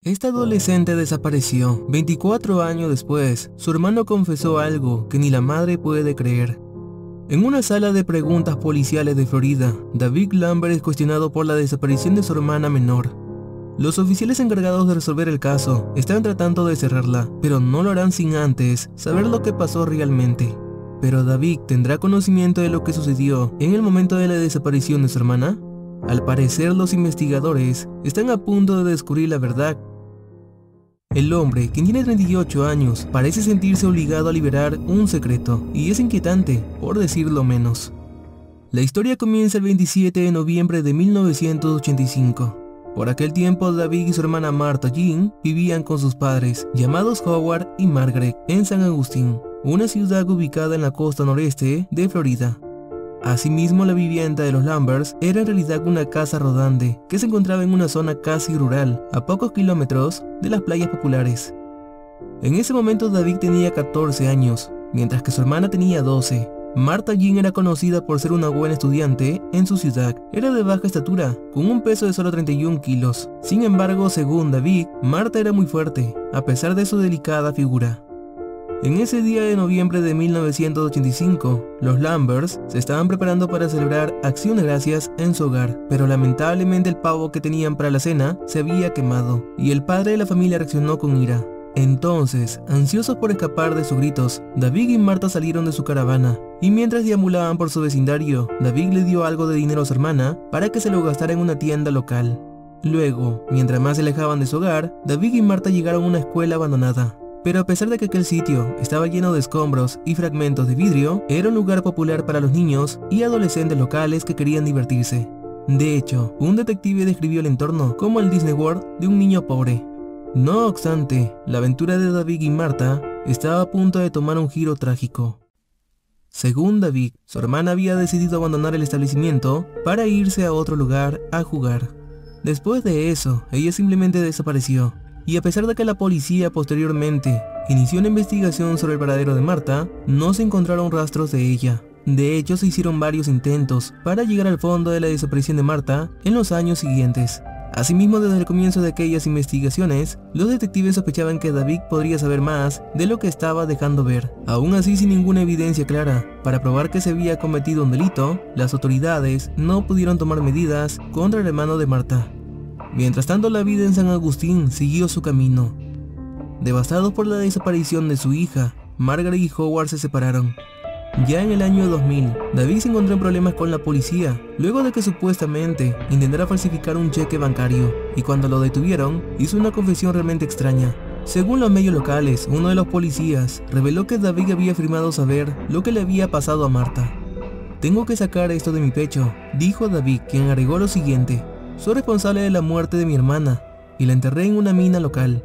Esta adolescente desapareció. 24 años después, su hermano confesó algo que ni la madre puede creer. En una sala de preguntas policiales de Florida, David Lambert es cuestionado por la desaparición de su hermana menor. Los oficiales encargados de resolver el caso estaban tratando de cerrarla, pero no lo harán sin antes saber lo que pasó realmente. ¿Pero David tendrá conocimiento de lo que sucedió en el momento de la desaparición de su hermana? Al parecer, los investigadores están a punto de descubrir la verdad. El hombre, quien tiene 38 años, parece sentirse obligado a liberar un secreto, y es inquietante, por decirlo menos. La historia comienza el 27 de noviembre de 1985. Por aquel tiempo, David y su hermana Martha Jean vivían con sus padres, llamados Howard y Margaret, en San Agustín, una ciudad ubicada en la costa noreste de Florida. Asimismo, la vivienda de los Lamberts era en realidad una casa rodante que se encontraba en una zona casi rural, a pocos kilómetros de las playas populares. En ese momento David tenía 14 años, mientras que su hermana tenía 12. Martha Jean era conocida por ser una buena estudiante en su ciudad. Era de baja estatura, con un peso de solo 31 kilos. Sin embargo, según David, Martha era muy fuerte, a pesar de su delicada figura. En ese día de noviembre de 1985, los Lamberts se estaban preparando para celebrar Acción de Gracias en su hogar, pero lamentablemente el pavo que tenían para la cena se había quemado, y el padre de la familia reaccionó con ira. Entonces, ansiosos por escapar de sus gritos, David y Martha salieron de su caravana, y mientras deambulaban por su vecindario, David le dio algo de dinero a su hermana para que se lo gastara en una tienda local. Luego, mientras más se alejaban de su hogar, David y Martha llegaron a una escuela abandonada. Pero a pesar de que aquel sitio estaba lleno de escombros y fragmentos de vidrio, era un lugar popular para los niños y adolescentes locales que querían divertirse. De hecho, un detective describió el entorno como el Disney World de un niño pobre. No obstante, la aventura de David y Martha estaba a punto de tomar un giro trágico. Según David, su hermana había decidido abandonar el establecimiento para irse a otro lugar a jugar. Después de eso, ella simplemente desapareció. Y a pesar de que la policía posteriormente inició una investigación sobre el paradero de Martha, no se encontraron rastros de ella. De hecho, se hicieron varios intentos para llegar al fondo de la desaparición de Martha en los años siguientes. Asimismo, desde el comienzo de aquellas investigaciones, los detectives sospechaban que David podría saber más de lo que estaba dejando ver. Aún así, sin ninguna evidencia clara para probar que se había cometido un delito, las autoridades no pudieron tomar medidas contra el hermano de Martha. Mientras tanto, la vida en San Agustín siguió su camino. Devastados por la desaparición de su hija, Margaret y Howard se separaron. Ya en el año 2000, David se encontró en problemas con la policía, luego de que supuestamente intentara falsificar un cheque bancario, y cuando lo detuvieron, hizo una confesión realmente extraña. Según los medios locales, uno de los policías reveló que David había afirmado saber lo que le había pasado a Martha. «Tengo que sacar esto de mi pecho», dijo David, quien agregó lo siguiente: «Soy responsable de la muerte de mi hermana y la enterré en una mina local».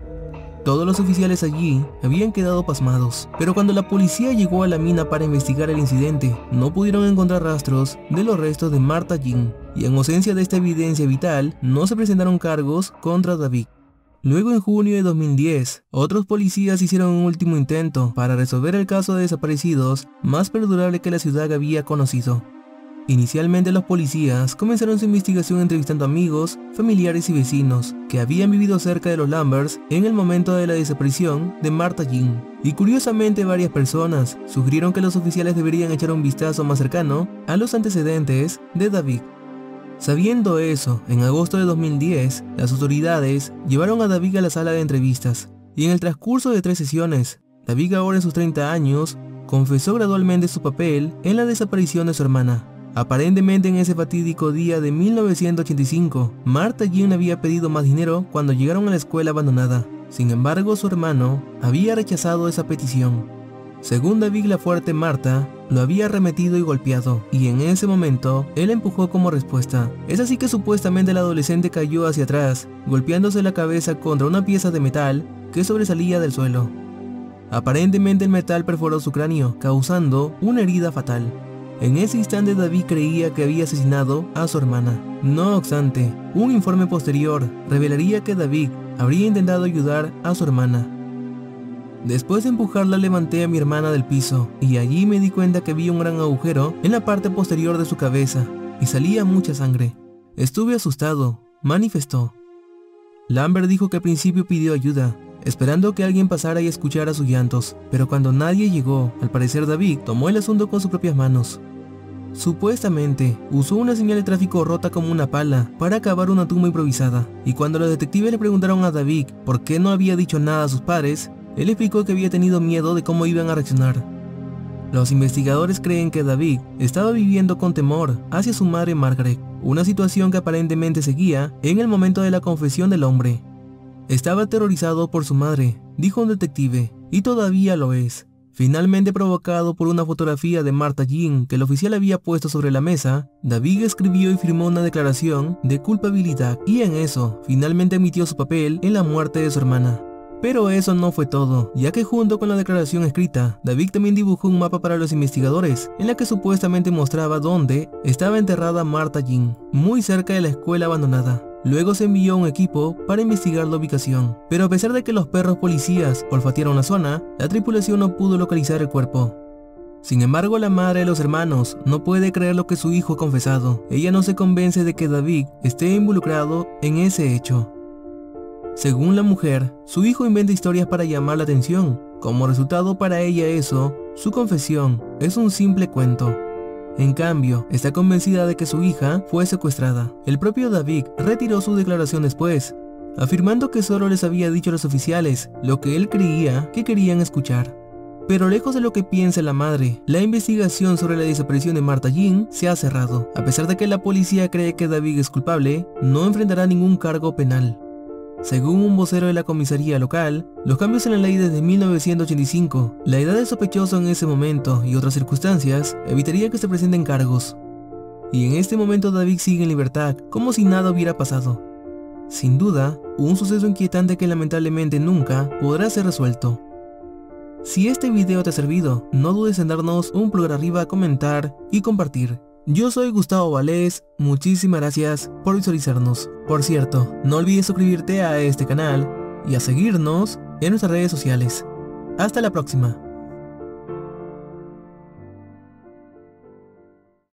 Todos los oficiales allí habían quedado pasmados, pero cuando la policía llegó a la mina para investigar el incidente, no pudieron encontrar rastros de los restos de Martha Jean, y en ausencia de esta evidencia vital, no se presentaron cargos contra David. Luego, en junio de 2010, otros policías hicieron un último intento para resolver el caso de desaparecidos más perdurable que la ciudad había conocido. Inicialmente, los policías comenzaron su investigación entrevistando amigos, familiares y vecinos que habían vivido cerca de los Lamberts en el momento de la desaparición de Martha Jean. Y curiosamente, varias personas sugirieron que los oficiales deberían echar un vistazo más cercano a los antecedentes de David. Sabiendo eso, en agosto de 2010, las autoridades llevaron a David a la sala de entrevistas. Y en el transcurso de 3 sesiones, David, ahora en sus 30 años, confesó gradualmente su papel en la desaparición de su hermana. Aparentemente, en ese fatídico día de 1985, Martha Jean había pedido más dinero cuando llegaron a la escuela abandonada. Sin embargo, su hermano había rechazado esa petición. Según David, la fuerte Martha lo había arremetido y golpeado, y en ese momento, él empujó como respuesta. Es así que supuestamente el adolescente cayó hacia atrás, golpeándose la cabeza contra una pieza de metal que sobresalía del suelo. Aparentemente, el metal perforó su cráneo, causando una herida fatal. En ese instante, David creía que había asesinado a su hermana. No obstante, un informe posterior revelaría que David habría intentado ayudar a su hermana. Después de empujarla, levanté a mi hermana del piso, y allí me di cuenta que había un gran agujero en la parte posterior de su cabeza, y salía mucha sangre. Estuve asustado, manifestó. Lambert dijo que al principio pidió ayuda, esperando que alguien pasara y escuchara sus llantos, pero cuando nadie llegó, al parecer David tomó el asunto con sus propias manos. Supuestamente, usó una señal de tráfico rota como una pala para cavar una tumba improvisada, y cuando los detectives le preguntaron a David por qué no había dicho nada a sus padres, él explicó que había tenido miedo de cómo iban a reaccionar. Los investigadores creen que David estaba viviendo con temor hacia su madre Margaret, una situación que aparentemente seguía en el momento de la confesión del hombre. Estaba aterrorizado por su madre, dijo un detective, y todavía lo es. Finalmente, provocado por una fotografía de Martha Jean que el oficial había puesto sobre la mesa, David escribió y firmó una declaración de culpabilidad y en eso, finalmente admitió su papel en la muerte de su hermana. Pero eso no fue todo, ya que junto con la declaración escrita, David también dibujó un mapa para los investigadores, en la que supuestamente mostraba dónde estaba enterrada Martha Jean, muy cerca de la escuela abandonada. Luego se envió un equipo para investigar la ubicación, pero a pesar de que los perros policías olfatearon la zona, la tripulación no pudo localizar el cuerpo. Sin embargo, la madre de los hermanos no puede creer lo que su hijo ha confesado. Ella no se convence de que David esté involucrado en ese hecho. Según la mujer, su hijo inventa historias para llamar la atención. Como resultado para ella eso, su confesión es un simple cuento. En cambio, está convencida de que su hija fue secuestrada. El propio David retiró su declaración después, afirmando que solo les había dicho a los oficiales lo que él creía que querían escuchar. Pero lejos de lo que piensa la madre, la investigación sobre la desaparición de Martha Jean se ha cerrado. A pesar de que la policía cree que David es culpable, no enfrentará ningún cargo penal. Según un vocero de la comisaría local, los cambios en la ley desde 1985, la edad del sospechoso en ese momento y otras circunstancias evitaría que se presenten cargos. Y en este momento David sigue en libertad, como si nada hubiera pasado. Sin duda, un suceso inquietante que lamentablemente nunca podrá ser resuelto. Si este video te ha servido, no dudes en darnos un pulgar arriba, comentar y compartir. Yo soy Gustavo Valdés, muchísimas gracias por visualizarnos. Por cierto, no olvides suscribirte a este canal y a seguirnos en nuestras redes sociales. Hasta la próxima.